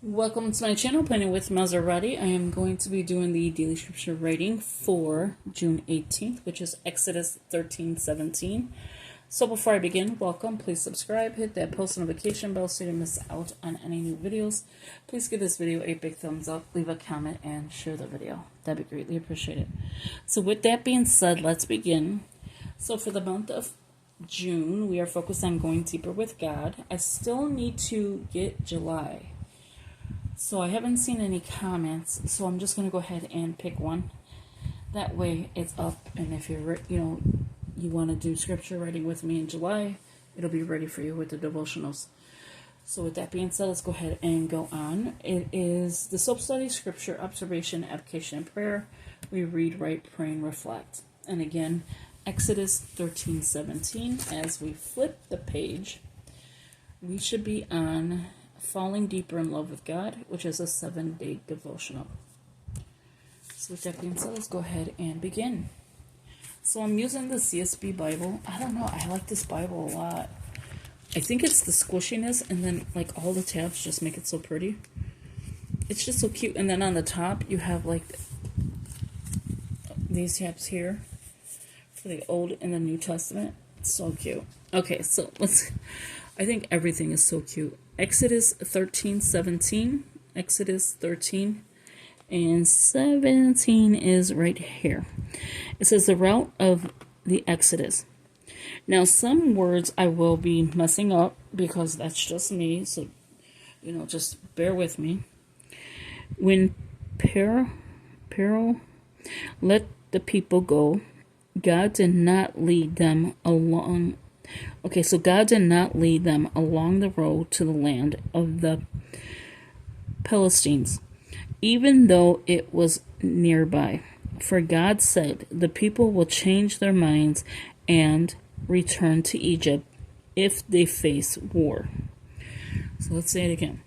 Welcome to my channel, Planning with Maserati. I am going to be doing the daily scripture reading for June 18th, which is Exodus 13:17. So before I begin, welcome. Please subscribe, hit that post notification bell so you don't miss out on any new videos. Please give this video a big thumbs up, leave a comment, and share the video. That'd be greatly appreciated. So with that being said, let's begin. So for the month of June, we are focused on going deeper with God. I still need to get July. So I haven't seen any comments, so I'm just going to go ahead and pick one. That way it's up, and if you're, you want to do scripture reading with me in July, it'll be ready for you with the devotionals. So with that being said, let's go ahead and go on. It is the Soap Study, Scripture, Observation, Application, and Prayer. We read, write, pray, and reflect. And again, Exodus 13:17. As we flip the page, we should be on Falling Deeper in Love with God, which is a 7-day devotional. So with that being said, let's go ahead and begin. So I'm using the CSB Bible. I don't know, I like this Bible a lot. I think it's the squishiness, and then like all the tabs just make it so pretty. It's just so cute. And then on the top you have like these tabs here for the Old and the New Testament. It's so cute. Okay, so I think everything is so cute. Exodus 13:17. Exodus 13 and 17 is right here. It says the route of the Exodus. Now some words I will be messing up because that's just me, so just bear with me. When Pharaoh let the people go, God did not lead them along. Okay, so God did not lead them along the road to the land of the Philistines, even though it was nearby. For God said, the people will change their minds and return to Egypt if they face war. So let's say it again.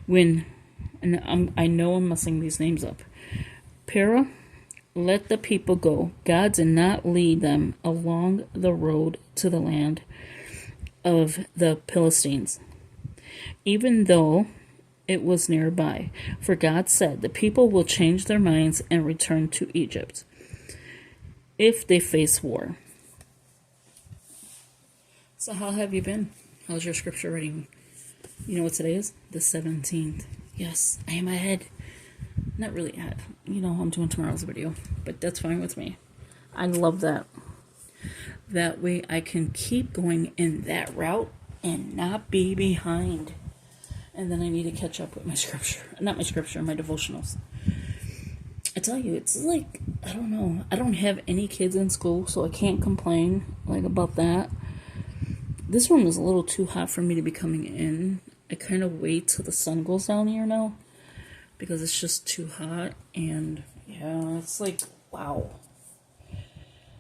I know I'm messing these names up. Pharaoh let the people go. God did not lead them along the road to the land of the Philistines, even though it was nearby. For God said, the people will change their minds and return to Egypt if they face war. So how have you been? How's your scripture reading? You know what today is? The 17th. Yes, I am ahead. Not really ahead. I'm doing tomorrow's video, but that's fine with me. I love that. That way I can keep going in that route and not be behind. And then I need to catch up with my scripture. Not my scripture, my devotionals. I tell you, it's like, I don't know. I don't have any kids in school, so I can't complain about that. This room is a little too hot for me to be coming in. I kind of wait till the sun goes down here now, because it's just too hot. And yeah, it's like, wow.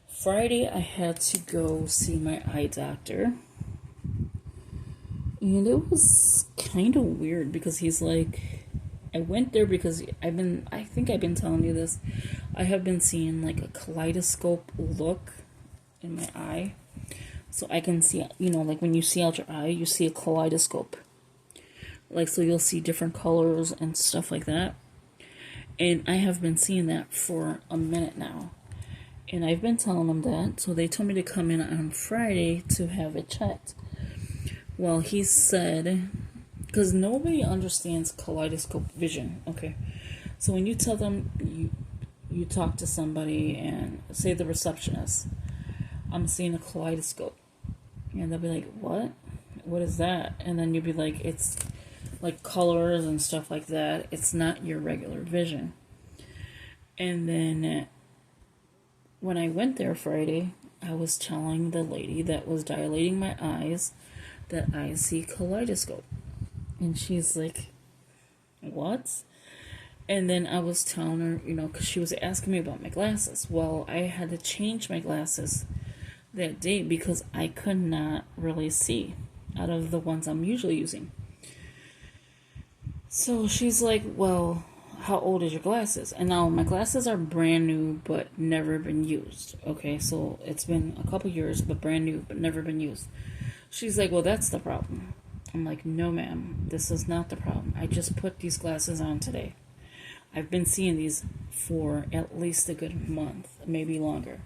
Friday I had to go see my eye doctor, and it was kind of weird because he's like, I went there because I think I've been telling you this, I have been seeing like a kaleidoscope look in my eye, so I can see, like when you see out your eye, you see a kaleidoscope. So you'll see different colors and stuff like that. And I have been seeing that for a minute now. And I've been telling them that. So they told me to come in on Friday to have it checked. Well, he said, because nobody understands kaleidoscope vision. Okay. So when you tell them, you talk to somebody and say the receptionist, I'm seeing a kaleidoscope. And they'll be like, what? What is that? And then you'll be like, it's like colors and stuff like that. It's not your regular vision. And then when I went there Friday, I was telling the lady that was dilating my eyes that I see kaleidoscope. And she's like, what? And then I was telling her, because she was asking me about my glasses. Well, I had to change my glasses that day because I could not really see out of the ones I'm usually using. So she's like, well, how old is your glasses? And now my glasses are brand new but never been used. Okay, so it's been a couple years but brand new but never been used. She's like, well, that's the problem. I'm like, no ma'am, this is not the problem. I just put these glasses on today. I've been seeing these for at least a good month, maybe longer.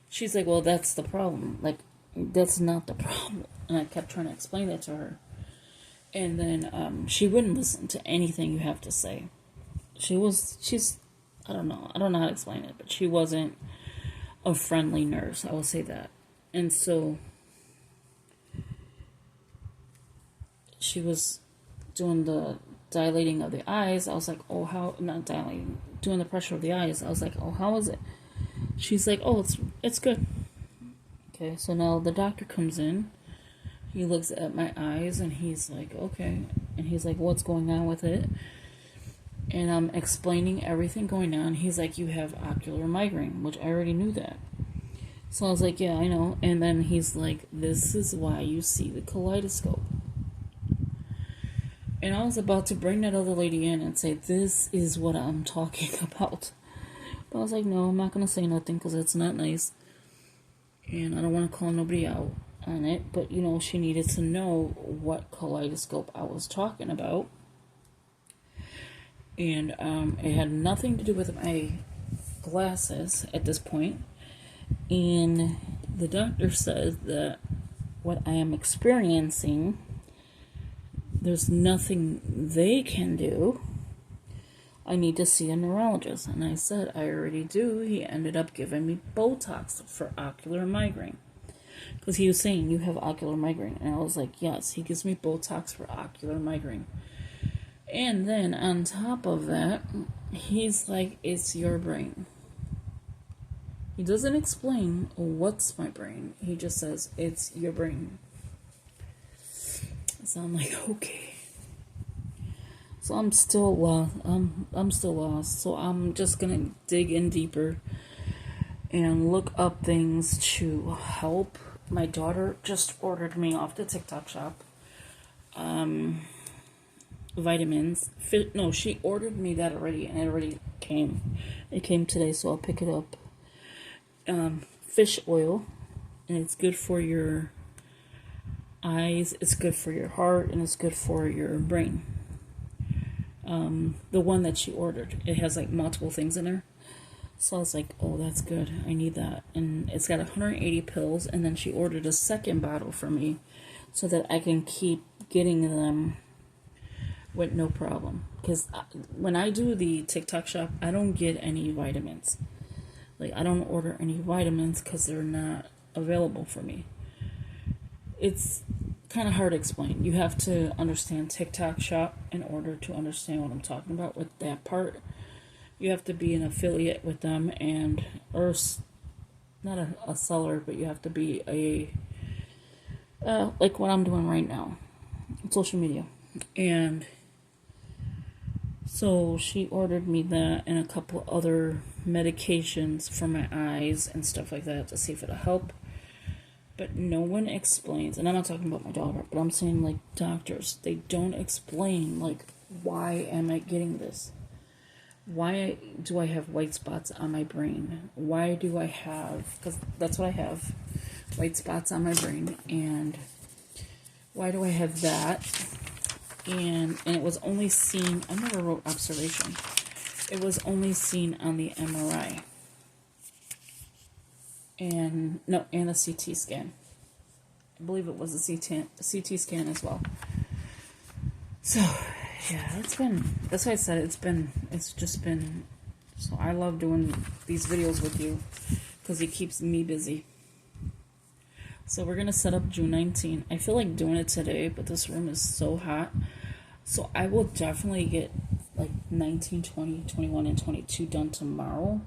She's like, well, that's the problem. Like, that's not the problem. And I kept trying to explain that to her. And then she wouldn't listen to anything you have to say. She's, I don't know how to explain it, but she wasn't a friendly nurse, I will say that. And so she was doing the dilating of the eyes. I was like, oh, how, not dilating, doing the pressure of the eyes. I was like, oh, how is it? She's like, oh, it's good. Okay, so now the doctor comes in. He looks at my eyes and he's like, okay. And he's like, what's going on with it? And I'm explaining everything going on. He's like, you have ocular migraine, which I already knew that. So I was like, yeah, I know. And then he's like, this is why you see the kaleidoscope. And I was about to bring that other lady in and say, this is what I'm talking about. But I was like, no, I'm not going to say nothing because it's not nice. And I don't want to call nobody out on it. But, you know, she needed to know what kaleidoscope I was talking about. And it had nothing to do with my glasses at this point. And the doctor says that what I am experiencing, there's nothing they can do. I need to see a neurologist. And I said, I already do. He ended up giving me Botox for ocular migraine. Because he was saying, you have ocular migraine. And I was like, yes, he gives me Botox for ocular migraine. And then on top of that, he's like, it's your brain. He doesn't explain what's my brain. He just says, it's your brain. So I'm like, okay. So I'm still lost. I'm still lost. So I'm just going to dig in deeper and look up things to help. My daughter just ordered me off the TikTok shop vitamins. No, she ordered me that already, and it already came. It came today, so I'll pick it up. Fish oil, and it's good for your eyes, it's good for your heart, and it's good for your brain. The one that she ordered, it has like multiple things in there. So I was like, oh, that's good. I need that. And it's got 180 pills, and then she ordered a second bottle for me so that I can keep getting them with no problem. Because when I do the TikTok shop, I don't get any vitamins. Like, I don't order any vitamins because they're not available for me. It's kind of hard to explain. You have to understand TikTok shop in order to understand what I'm talking about with that part. You have to be an affiliate with them, or not a seller, but you have to be like what I'm doing right now, social media. And so she ordered me that and a couple other medications for my eyes and stuff like that to see if it'll help. But no one explains, and I'm not talking about my daughter, but I'm saying like doctors, they don't explain like, why am I getting this? Why do I have white spots on my brain? Why do I have, because that's what I have, white spots on my brain, and why do I have that? And it was only seen, I never wrote observation. It was only seen on the MRI. And a CT scan. I believe it was a CT scan as well. So, yeah, that's why I said it's just been, so I love doing these videos with you because it keeps me busy. So we're going to set up June 19th. I feel like doing it today, but this room is so hot. So I will definitely get like 19, 20, 21, and 22 done tomorrow.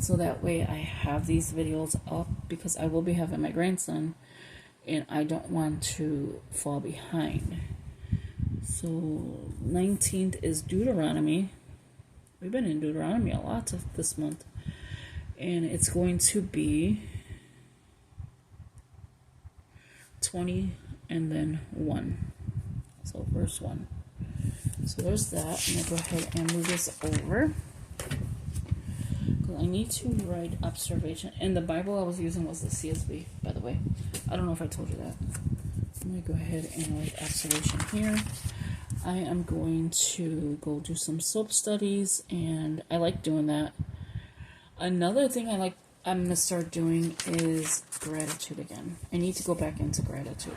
So that way I have these videos up because I will be having my grandson and I don't want to fall behind. So 19th is Deuteronomy. We've been in Deuteronomy a lot this month. And it's going to be 20 and then 1. So verse 1. So there's that. I'm going to go ahead and move this over. I need to write observation. And the Bible I was using was the CSB, by the way. I don't know if I told you that. I'm going to go ahead and write absolution here. I am going to go do some soap studies, and I like doing that. Another thing I'm going to start doing is gratitude again. I need to go back into gratitude.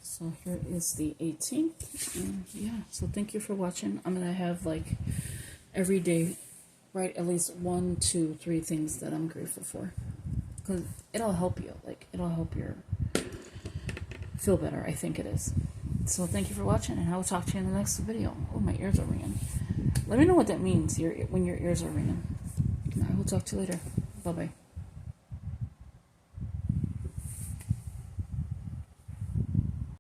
So here is the 18th. And yeah, so thank you for watching. I'm going to have like every day write at least 1, 2, 3 things that I'm grateful for. Because it'll help you. Like, it'll help you feel better. I think it is. So thank you for watching, and I will talk to you in the next video. Oh, my ears are ringing. Let me know what that means when your ears are ringing. I will talk to you later. Bye-bye.